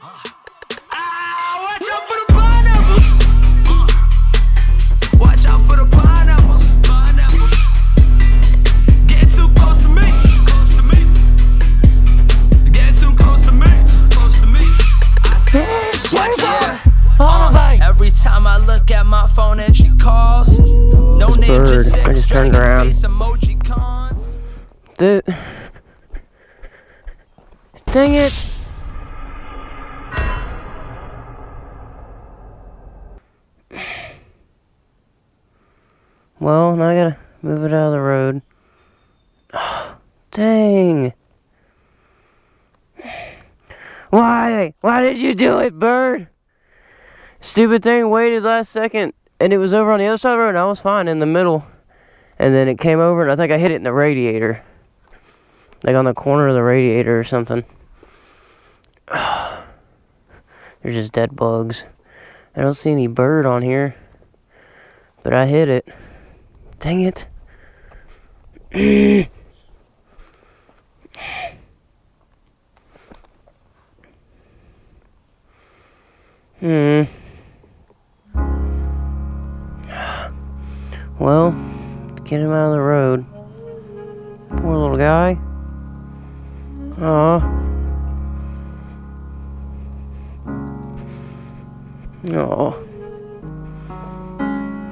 Watch out for the pineapples. Watch out for the pineapples. Get too close to me. Get too close to me. Watch out. Every time I look at my phone and she calls, no name, just sex, dragon face emoji cons. Dang it! Well, now I gotta move it out of the road. Oh, dang! Why? Why did you do it, bird? Stupid thing waited last second, and it was over on the other side of the road, and I was fine in the middle. And then it came over, and I think I hit it in the radiator. Like on the corner of the radiator or something. There's just dead bugs. I don't see any bird on here. But I hit it. Dang it. Well, get him out of the road. Poor little guy. Aw. Aw.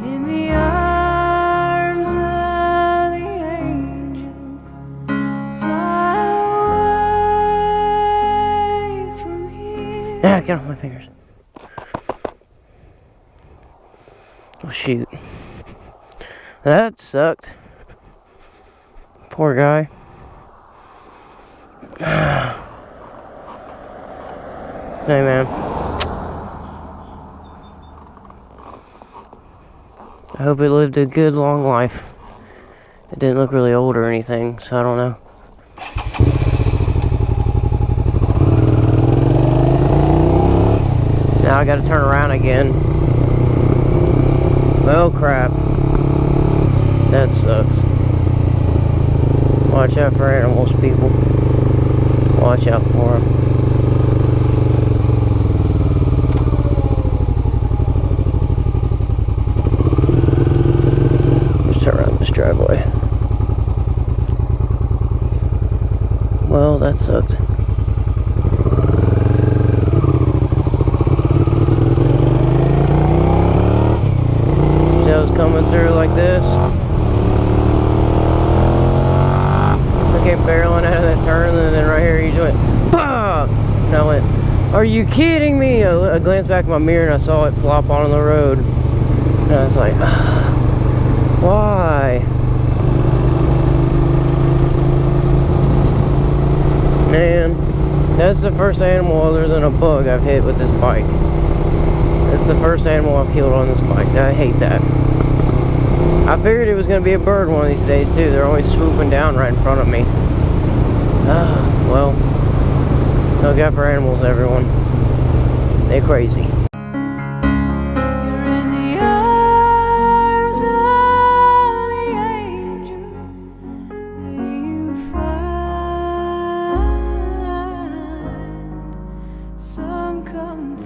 In the arms of the angel, fly away from here. Ah, get off my fingers. Oh, shoot. That sucked. Poor guy. Hey, man. I hope it lived a good, long life. It didn't look really old or anything, so I don't know. Now I gotta turn around again. Oh, crap. That sucks. Watch out for animals, people. Watch out for them. Let's turn around this driveway. Well, that sucked. See how it's coming through like this? Came barreling out of that turn, and then right here he just went, bah! And I went, are you kidding me? I glanced back in my mirror and I saw it flop onto the road. And I was like, why? Man, that's the first animal other than a bug I've hit with this bike. That's the first animal I've killed on this bike. I hate that. I figured it was going to be a bird one of these days too. They're always swooping down right in front of me. Well, look out for animals, everyone. They're crazy. You're in the arms of the angel. You find some comfort.